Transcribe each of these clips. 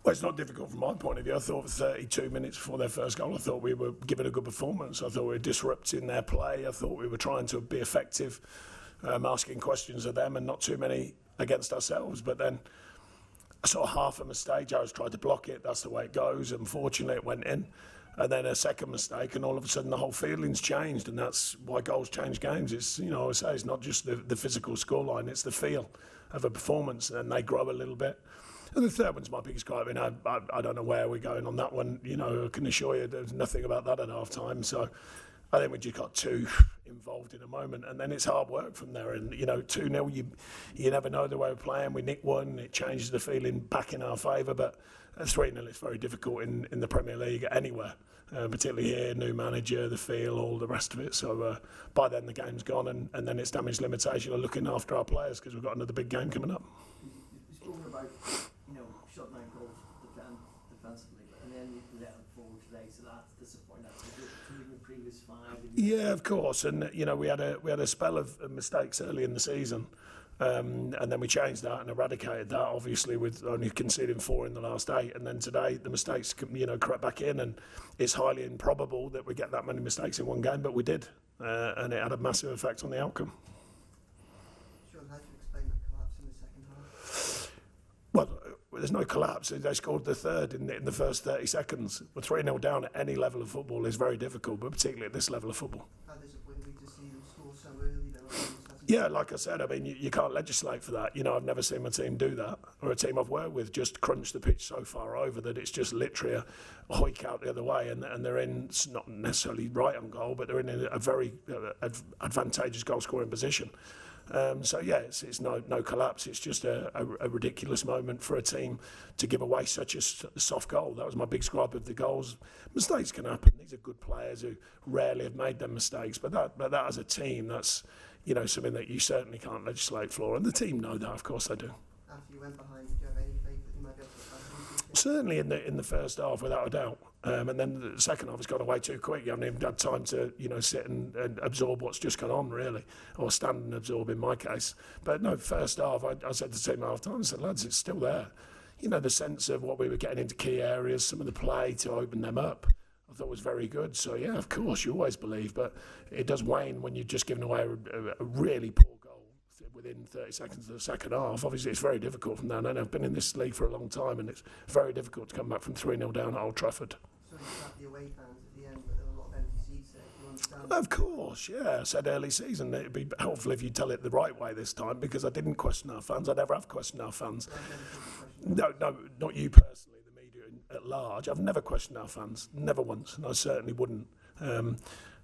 Well, it's not difficult from my point of view. I thought for 32 minutes before their first goal, I thought we were giving a good performance. I thought we were disrupting their play. I thought we were trying to be effective, asking questions of them and not too many against ourselves. But then I saw half a mistake. Joe's tried to block it. That's the way it goes. Unfortunately, it went in. And then a second mistake, and all of a sudden the whole feeling's changed, and that's why goals change games. It's, I always say, it's not just the physical scoreline, it's the feel of a performance, and they grow a little bit. And the third one's my biggest gripe. I mean, I don't know where we're going on that one. I can assure you there's nothing about that at half time. So I think we just got too involved in a moment, and then it's hard work from there. And 2-0, you never know the way we're playing. We nick one, it changes the feeling back in our favour. But at 3-0, it's very difficult in the Premier League anywhere, particularly here, new manager, the feel, all the rest of it. So by then the game's gone, and then it's damage limitation of looking after our players because we've got another big game coming up. You've spoken about shut down goals defensively, and then you let them forward today, so that's disappointing. That's the previous 5. Yeah, of course, and we had a spell of mistakes early in the season, and then we changed that and eradicated that. Obviously, with only conceding 4 in the last 8, and then today the mistakes crept back in, and it's highly improbable that we get that many mistakes in one game, but we did, and it had a massive effect on the outcome. Sean, how do you explain the collapse in the second half? Well, there's no collapse. They scored the third in the first 30 seconds. We're 3-0 down at any level of football is very difficult, but particularly at this level of football. How disappointing to see them score so early, though. Yeah, like I said, I mean, you can't legislate for that. I've never seen my team do that, or a team I've worked with just crunch the pitch so far over that it's just literally a hoik out the other way, and they're in, not necessarily right on goal, but they're in a very advantageous goal-scoring position. So yeah, it's no collapse. It's just a ridiculous moment for a team to give away such a soft goal. That was my big gripe of the goals. Mistakes can happen. These are good players who rarely have made them mistakes. But that as a team, that's something that you certainly can't legislate for. And the team know that, of course they do. After you went behind, did you have any faith that you might be able to? Certainly in the first half, without a doubt. And then the second half has gone away too quick. You haven't even had time to, sit and absorb what's just gone on, really, or stand and absorb in my case. But no, first half, I said to the team at half time, I said, lads, it's still there. The sense of what we were getting into key areas, some of the play to open them up, I thought was very good. So yeah, of course, you always believe, but it does wane when you're just giving away a really poor goal within 30 seconds of the second half. Obviously, it's very difficult from there. And I've been in this league for a long time, and it's very difficult to come back from 3-0 down at Old Trafford. So you got the away fans at the end, but there were a lot of empty seats there. Do you understand? Of course, yeah. I said early season it'd be helpful if you tell it the right way this time, because I didn't question our fans. I never have questioned our fans. No, not you personally, the media at large. I've never questioned our fans, never once, and I certainly wouldn't.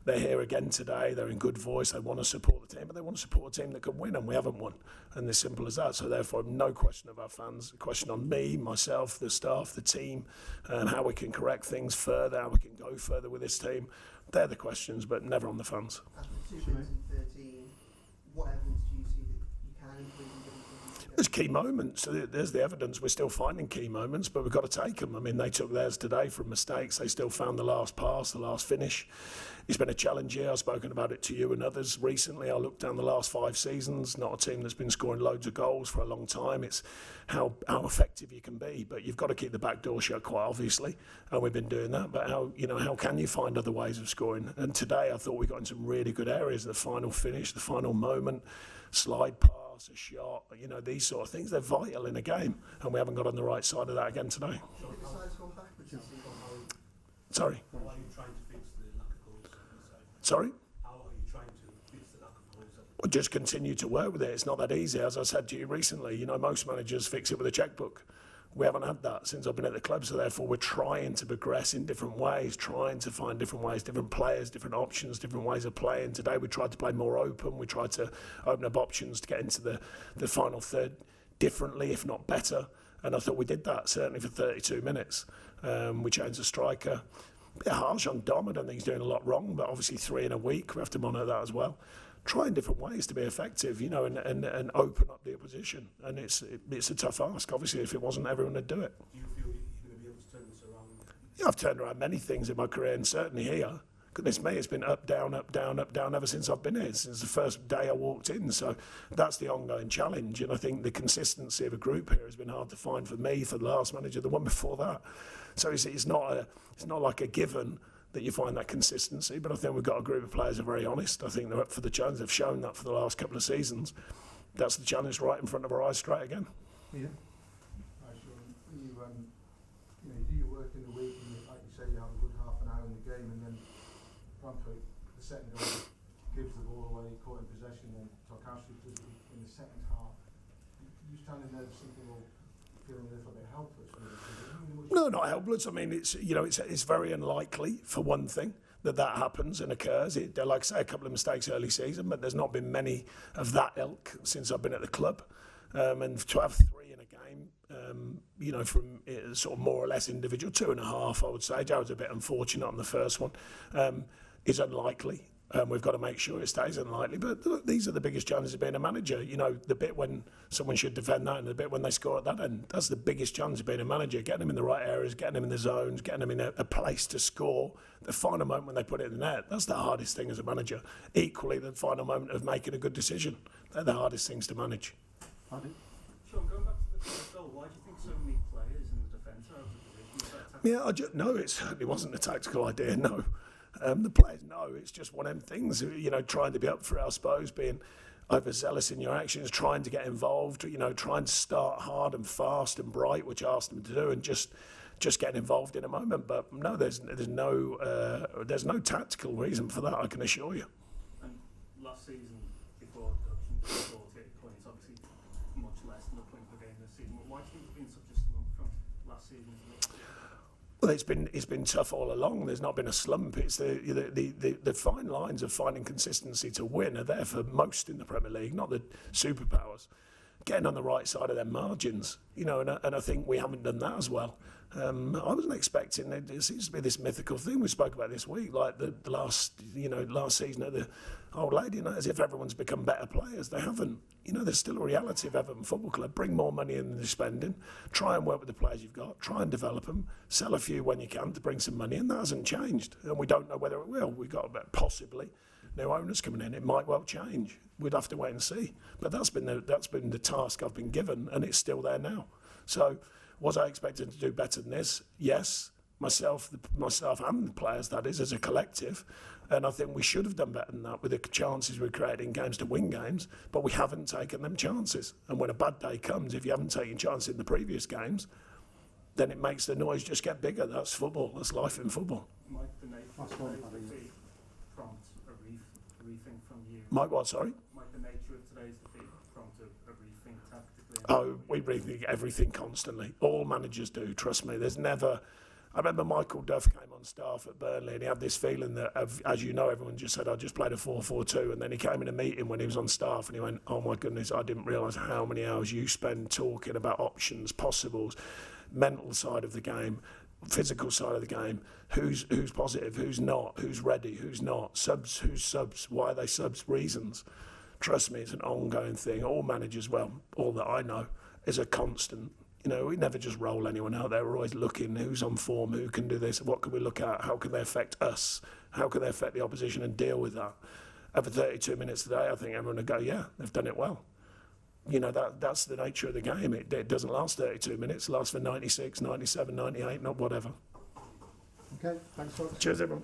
They're here again today, they're in good voice, they want to support the team, but they want to support a team that can win, and we haven't won. And it's simple as that. So therefore, no question of our fans, a question on me, myself, the staff, the team, and how we can correct things further, how we can go further with this team. They're the questions, but never on the fans. After 2 wins in 13, what evidence do you see that you can improve? There's key moments. There's the evidence. We're still finding key moments, but we've got to take them. I mean, they took theirs today from mistakes. They still found the last pass, the last finish. It's been a challenge here. I've spoken about it to you and others recently. I looked down the last 5 seasons, not a team that's been scoring loads of goals for a long time. It's how effective you can be, but you've got to keep the back door shut, quite obviously, and we've been doing that. But how can you find other ways of scoring? And today I thought we got in some really good areas. The final finish, the final moment, slide pass, a shot, these sort of things, they're vital in a game, and we haven't got on the right side of that again today. Sorry? How are you trying to fix the lack of goals? Sorry? How are you trying to fix the lack of goals? Well, just continue to work with it. It's not that easy. As I said to you recently, most managers fix it with a checkbook. We haven't had that since I've been at the club, so therefore we're trying to progress in different ways, trying to find different ways, different players, different options, different ways of playing. Today we tried to play more open. We tried to open up options to get into the final third differently, if not better. And I thought we did that, certainly for 32 minutes. We changed the striker. A bit harsh on Dom. I don't think he's doing a lot wrong, but obviously 3 in a week. We have to monitor that as well. Trying different ways to be effective, and open up the opposition. And it's a tough ask. Obviously, if it wasn't, everyone would do it. Do you feel you're going to be able to turn this around? Yeah, I've turned around many things in my career, and certainly here. goodness me, it's been up, down, up, down, up, down ever since I've been here, since the first day I walked in. So that's the ongoing challenge. And I think the consistency of a group here has been hard to find for me, for the last manager, the one before that. So it's not like a given that you find that consistency. But I think we've got a group of players who are very honest. I think they're up for the challenge. They've shown that for the last couple of seasons. That's the challenge right in front of our eyes straight again. Yeah. Hi, Sean. You do your work in the week, and like you say, you have a good half an hour in the game, and then Bramford, the second goal, gives the ball away, caught in possession, and Tarkowski does it in the second half. You standing there thinking, well, feeling a little bit helpless. No, not helpless. I mean, it's very unlikely, for one thing, that happens and occurs. Like I say, a couple of mistakes early season, but there's not been many of that ilk since I've been at the club. And to have 3 in a game, from sort of more or less individual, 2.5, I would say. Jared's a bit unfortunate on the first one, is unlikely. We've got to make sure it stays unlikely. But look, these are the biggest challenges of being a manager. The bit when someone should defend that and the bit when they score at that end. That's the biggest challenge of being a manager, getting them in the right areas, getting them in the zones, getting them in a place to score. The final moment when they put it in the net, that's the hardest thing as a manager. Equally, the final moment of making a good decision. They're the hardest things to manage. Andy? Sean, going back to the first goal, why do you think so many players in the defence are out of position? Yeah, no, it certainly wasn't a tactical idea, no. The players know it's just one of them things, trying to be up for it, I suppose, being overzealous in your actions, trying to get involved, trying to start hard and fast and bright, which I asked them to do, and just getting involved in a moment. But no, there's no tactical reason for that, I can assure you. And last season, before deduction, 48 points, obviously much less than the point per game this season. Why do you think it's been such a slump from last season to this season? Well, it's been tough all along. There's not been a slump. It's the fine lines of finding consistency to win are there for most in the Premier League, not the superpowers. Getting on the right side of their margins, and I think we haven't done that as well. I wasn't expecting. There seems to be this mythical thing we spoke about this week, like the last season at the Old Lady, as if everyone's become better players. They haven't. There's still a reality of Everton Football Club. Bring more money in than you're spending. Try and work with the players you've got. Try and develop them. Sell a few when you can to bring some money, and that hasn't changed. And we don't know whether it will. We've got possibly new owners coming in. It might well change. We'd have to wait and see. But that's been the task I've been given, and it's still there now. So, was I expected to do better than this? Yes, myself and the players, that is, as a collective. And I think we should have done better than that with the chances we created in games to win games, but we haven't taken them chances. And when a bad day comes, if you haven't taken chances in the previous games, then it makes the noise just get bigger. That's football. That's life in football. Might the nature of today's defeat prompt a rethink from you? Mike, what, sorry? Might the nature of today's defeat prompt a rethink tactically? Oh, we rethink everything constantly. All managers do, trust me. There's never... I remember Michael Duff came on staff at Burnley and he had this feeling that, as you know, everyone just said, I just played a 4-4-2. And then he came in a meeting when he was on staff and he went, oh my goodness, I didn't realise how many hours you spend talking about options, possibles, mental side of the game, physical side of the game, who's positive, who's not, who's ready, who's not, who's subs, why are they subs, reasons. Trust me, it's an ongoing thing. All managers, well, all that I know, is a constant. We never just roll anyone out there. We're always looking who's on form, who can do this, what can we look at, how can they affect us, how can they affect the opposition and deal with that. Over 32 minutes today, I think everyone would go, yeah, they've done it well. That's the nature of the game. It doesn't last 32 minutes, it lasts for 96, 97, 98, not whatever. Okay, thanks folks. Cheers, everyone.